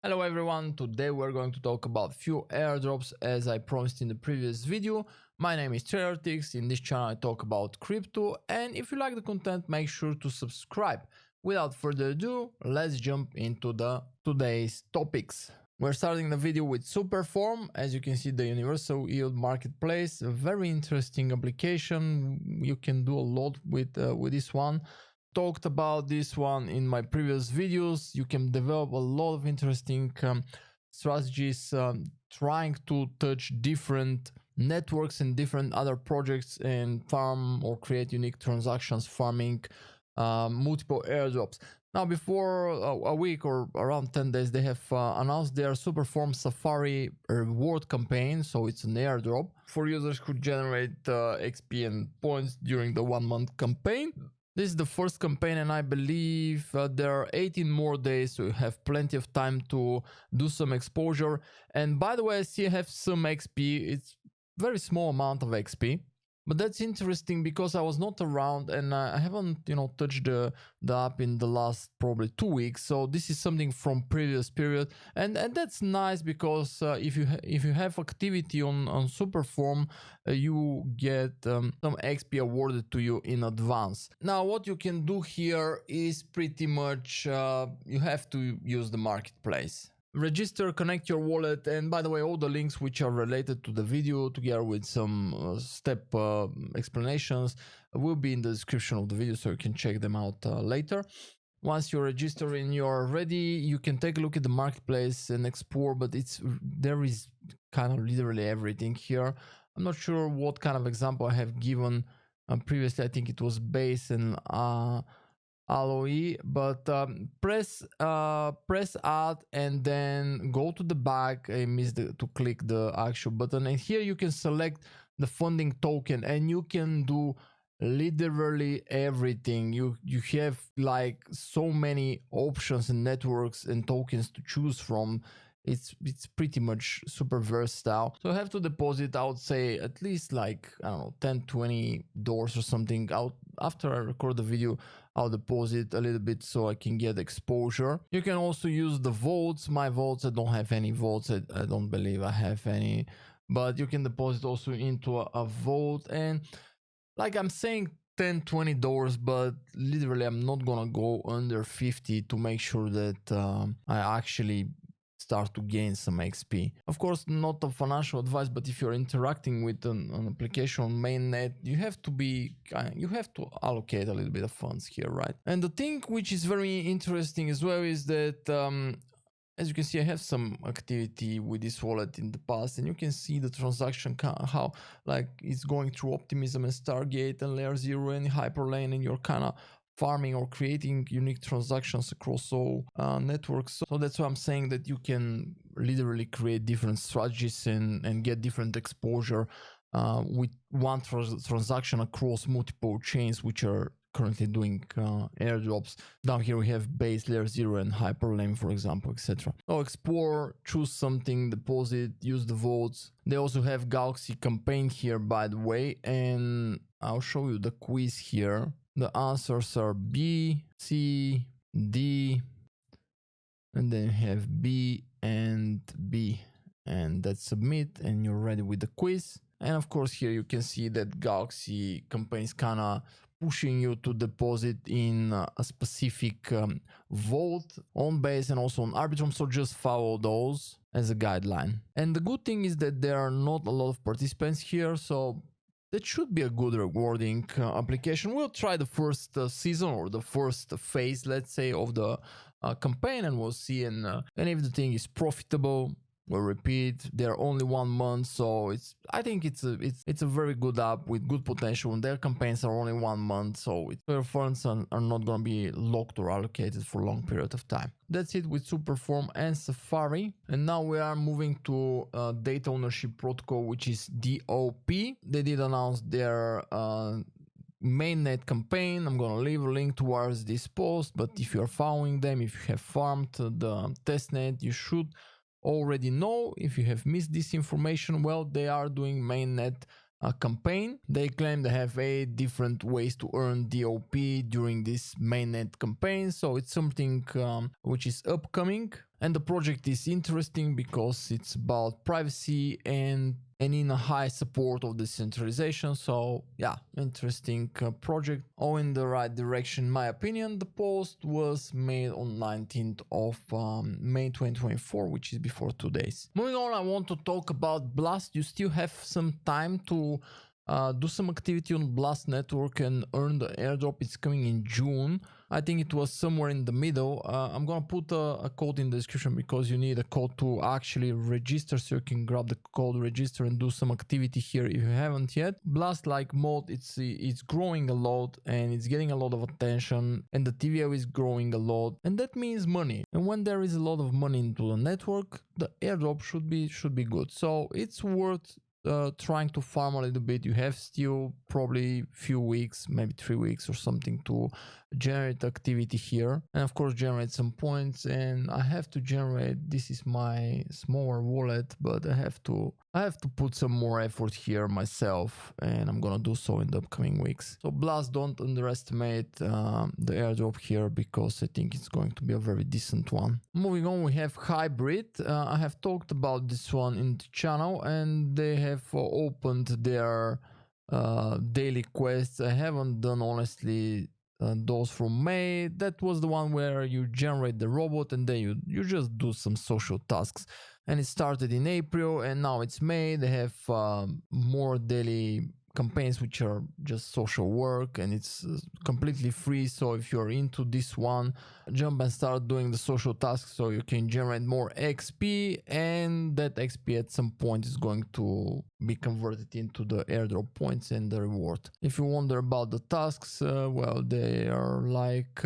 Hello everyone, today we're going to talk about few airdrops as I promised in the previous video. My name is Airdrops. In this channel I talk about crypto, and if you like the content make sure to subscribe. Without further ado, let's jump into today's topics. We're starting the video with Superform. As you can see, the universal yield marketplace, a very interesting application. You can do a lot with this one. Talked about this one in my previous videos. You can develop a lot of interesting strategies, trying to touch different networks and different other projects and farm or create unique transactions farming multiple airdrops. Now, before a week or around 10 days, they have announced their Superform Safari reward campaign. So it's an airdrop for users who generate XP and points during the 1 month campaign. This is the first campaign, and I believe there are 18 more days, so you have plenty of time to do some exposure. And by the way, I see I have some XP. It's very small amount of XP, but that's interesting because I was not around and I haven't, touched the app in the last probably 2 weeks. So this is something from previous period, and that's nice because if you have activity on Superform, you get some XP awarded to you in advance. Now, what you can do here is pretty much you have to use the marketplace. Register, connect your wallet, and by the way, all the links which are related to the video together with some step explanations will be in the description of the video, so you can check them out later. Once you register and you're ready, you can take a look at the marketplace and explore, but there is kind of literally everything here. I'm not sure what kind of example I have given previously. I think it was base and alloy, but press add and then go to the back. I missed to click the actual button, and here you can select the funding token and you can do literally everything. You have like so many options and networks and tokens to choose from. It's pretty much super versatile. So I have to deposit, I would say, at least like, I don't know, $10-20 or something. After I record the video, I'll deposit a little bit so I can get exposure. You can also use the votes. My votes, I don't have any votes. I don't believe I have any, but you can deposit also into a vote. And like I'm saying, $10-20, but literally I'm not gonna go under 50 to make sure that I actually start to gain some XP. Of course, not a financial advice, but if you're interacting with an application on mainnet, you have to allocate a little bit of funds here, right? And the thing which is very interesting as well is that as you can see, I have some activity with this wallet in the past, and you can see the transaction how like it's going through Optimism and Stargate and Layer 0 and Hyperlane, and you're kind of farming or creating unique transactions across all networks. So that's why I'm saying that you can literally create different strategies and get different exposure with one transaction across multiple chains which are currently doing airdrops. Down here we have base, Layer 0 and Hyperlane, for example, etc. So explore, choose something, deposit, use the votes. They also have Galaxy campaign here, by the way, and I'll show you the quiz here. The answers are B, C, D, and then you have B and B, and that's submit, and you're ready with the quiz. And of course here you can see that Galaxy campaign is kind of pushing you to deposit in a specific vault on base and also on Arbitrum, so just follow those as a guideline. And the good thing is that there are not a lot of participants here, so that should be a good rewarding application. We'll try the first season or the first phase, let's say, of the campaign, and we'll see. And if the thing is profitable, we'll repeat. They're only 1 month, so I think it's a very good app with good potential. And their campaigns are only 1 month, so their funds are not gonna be locked or allocated for a long period of time. That's it with Superform and Safari. And now we are moving to data ownership protocol, which is DOP. They did announce their mainnet campaign. I'm gonna leave a link towards this post, but if you're following them, if you have farmed the testnet, you should already know. If you have missed this information, well, they are doing mainnet campaign. They claim they have 8 different ways to earn DOP during this mainnet campaign, so it's something which is upcoming. And the project is interesting because it's about privacy and in a high support of decentralization. So yeah, interesting project, all in the right direction in my opinion. The post was made on 19th of May 2024, which is before 2 days. Moving on, I want to talk about Blast. You still have some time to do some activity on Blast network and earn the airdrop. It's coming in June. I think it was somewhere in the middle. I'm gonna put a code in the description because you need a code to actually register, so you can grab the code, register, and do some activity here if you haven't yet. Blast like mode, it's growing a lot and it's getting a lot of attention, and the TVL is growing a lot, and that means money. And when there is a lot of money into the network, the airdrop should be good. So it's worth trying to farm a little bit. You have still probably few weeks, maybe 3 weeks or something, to generate activity here, and of course generate some points. And I have to generate, this is my smaller wallet, but I have to put some more effort here myself, and I'm gonna do so in the upcoming weeks. So Blast, don't underestimate the airdrop here, because I think it's going to be a very decent one. Moving on, we have Hybrid. I have talked about this one in the channel, and they have opened their daily quests. I haven't done, honestly, those from May. That was the one where you generate the robot and then you just do some social tasks, and it started in April and now it's May. They have more daily campaigns which are just social work, and it's completely free. So if you're into this one, jump and start doing the social tasks so you can generate more XP, and that XP at some point is going to be converted into the airdrop points and the reward. If you wonder about the tasks, well, they are like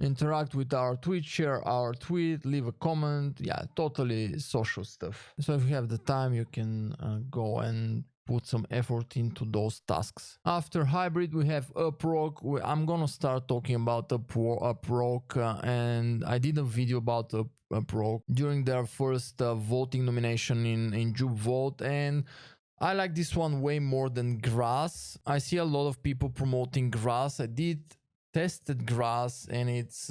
interact with our tweet, share our tweet, leave a comment. Yeah, totally social stuff. So if you have the time, you can go and put some effort into those tasks. After Hybrid, we have Uprock. I'm gonna start talking about Uprock, and I did a video about Uprock during their first voting nomination in Jupe Vote, and I like this one way more than Grass. I see a lot of people promoting Grass. I did tested Grass, and it's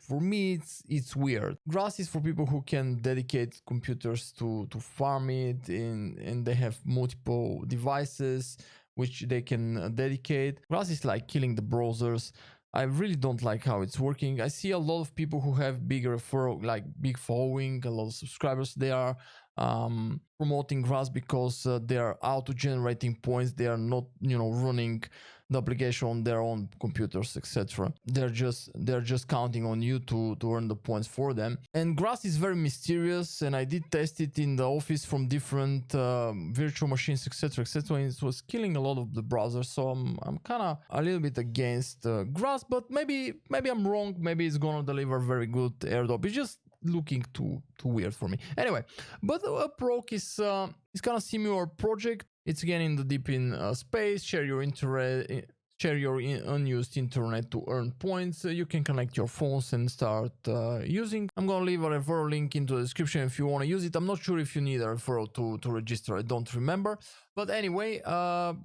for me it's weird. Grass is for people who can dedicate computers to farm it, and they have multiple devices which they can dedicate. Grass is like killing the browsers. I really don't like how it's working. I see a lot of people who have big following, a lot of subscribers. They are promoting Grass because they are auto-generating points. They are not, running the application on their own computers, etc. They're just counting on you to earn the points for them. And Grass is very mysterious, and I did test it in the office from different virtual machines, etc., and it was killing a lot of the browsers. So I'm kind of a little bit against Grass, but maybe I'm wrong. Maybe it's gonna deliver very good airdrop. It's just looking too weird for me. Anyway, but Uprock is kind of similar project. It's again in the deep space. Share your unused internet to earn points. You can connect your phones and start using. I'm gonna leave a referral link into the description if you want to use it. I'm not sure if you need a referral to register. I don't remember. But anyway,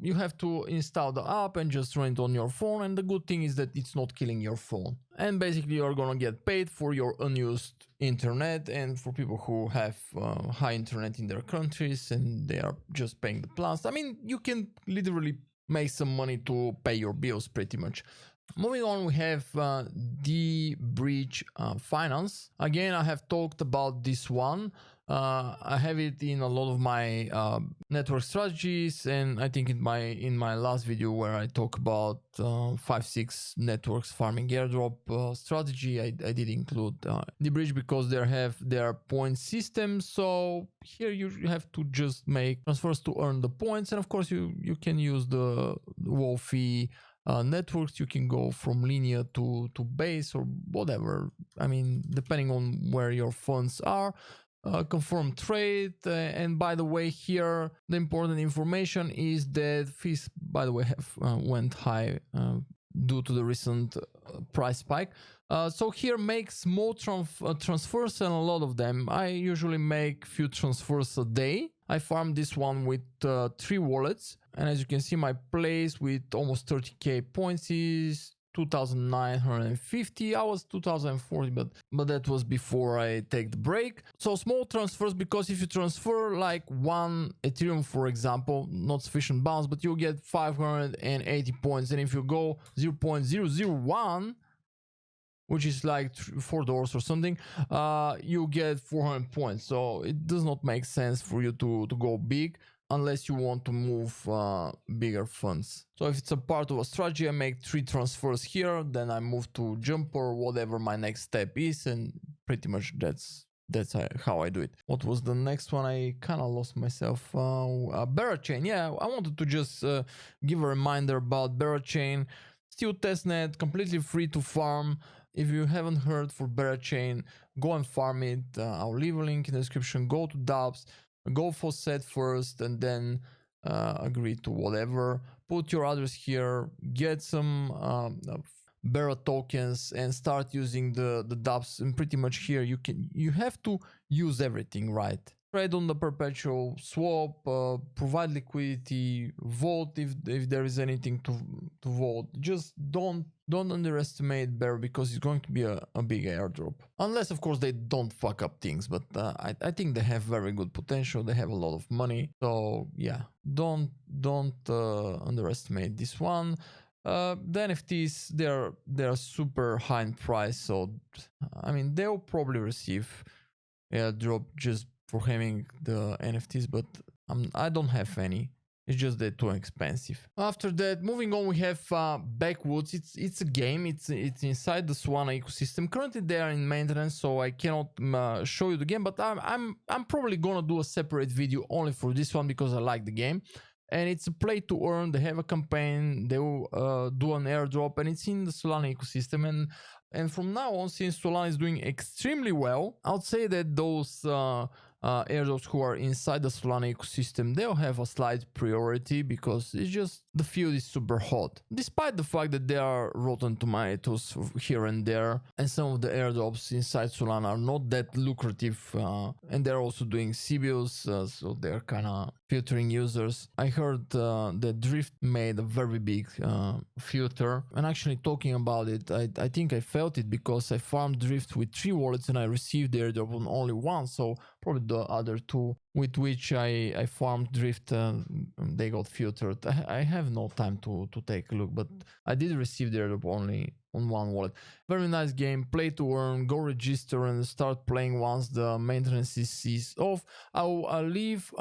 you have to install the app and just run it on your phone. And the good thing is that it's not killing your phone. And basically, you're gonna get paid for your unused internet, and for people who have high internet in their countries and they are just paying the plans. I mean, you can literally make some money to pay your bills pretty much. Moving on, we have DOP Finance. Again, I have talked about this one. I have it in a lot of my network strategies, and I think in my last video where I talk about 5-6 networks farming airdrop strategy, I did include DBridge because they have their point system. So here you have to just make transfers to earn the points, and of course you can use the Wolfie networks. You can go from linear to base or whatever. I mean, depending on where your funds are. Confirm trade, and by the way, here the important information is that fees, by the way, have went high due to the recent price spike. So here make small transfers, and a lot of them. I usually make few transfers a day. I farm this one with 3 wallets. And as you can see, my place with almost 30k points is 2,950. I was 2,040, but that was before I take the break. So small transfers, because if you transfer like 1 Ethereum, for example, not sufficient bounce, but you get 580 points. And if you go 0.001, which is like $4 or something, you get 400 points. So it does not make sense for you to go big unless you want to move bigger funds. So if it's a part of a strategy, I make 3 transfers here, then I move to jump or whatever my next step is, and pretty much that's how I do it. What was the next one? I kind of lost myself. Berachain. Yeah, I wanted to just give a reminder about Berachain. Still testnet, completely free to farm. If you haven't heard for Berachain, go and farm it. I'll leave a link in the description. Go to DAPs, go faucet first, and then agree to whatever. Put your address here, get some Bera tokens, and start using the DAPs. And pretty much here you have to use everything, right? Trade on the perpetual, swap, provide liquidity, vote if there is anything to vote. Just don't underestimate Bear, because it's going to be a big airdrop. Unless of course they don't fuck up things, but I think they have very good potential. They have a lot of money, so yeah, don't underestimate this one. The NFTs, they're super high in price, so I mean they'll probably receive airdrop just for having the NFTs, but I don't have any. It's just they're too expensive. After that, moving on, we have Backwoods. It's a game. It's inside the Solana ecosystem. Currently, they are in maintenance, so I cannot show you the game. But I'm probably gonna do a separate video only for this one because I like the game. And it's a play to earn. They have a campaign. They will do an airdrop, and it's in the Solana ecosystem. And from now on, since Solana is doing extremely well, I would say that those airdrops who are inside the Solana ecosystem, they'll have a slight priority, because it's just the field is super hot. Despite the fact that there are rotten tomatoes here and there, and some of the airdrops inside Solana are not that lucrative, and they're also doing CBOs, so they're kind of filtering users. I heard that Drift made a very big filter, and actually talking about it, I think I felt it, because I farmed Drift with 3 wallets and I received the airdrop on only 1, so probably the other 2 with which I farmed Drift, they got filtered. I have no time to take a look, but I did receive the airdrop only on 1 wallet. Very nice game, play to earn, go register and start playing once the maintenance is off. I'll leave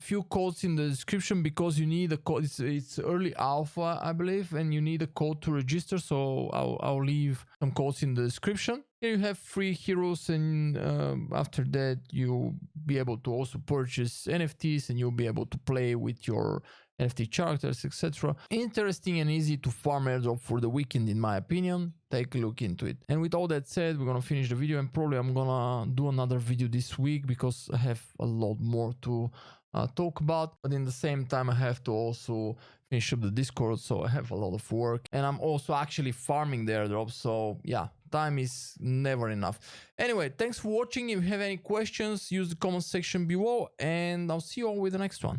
few codes in the description, because you need a code. It's early alpha, I believe, and you need a code to register, so I'll leave some codes in the description. Here you have free heroes, and after that you'll be able to also purchase NFTs, and you'll be able to play with your NFT characters, etc. Interesting and easy to farm airdrop for the weekend, in my opinion. Take a look into it. And with all that said, we're gonna finish the video, and probably I'm gonna do another video this week, because I have a lot more to talk about. But in the same time, I have to also finish up the Discord, so I have a lot of work, and I'm also actually farming the airdrop, so yeah, time is never enough. Anyway, thanks for watching. If you have any questions, use the comment section below, and I'll see you all with the next one.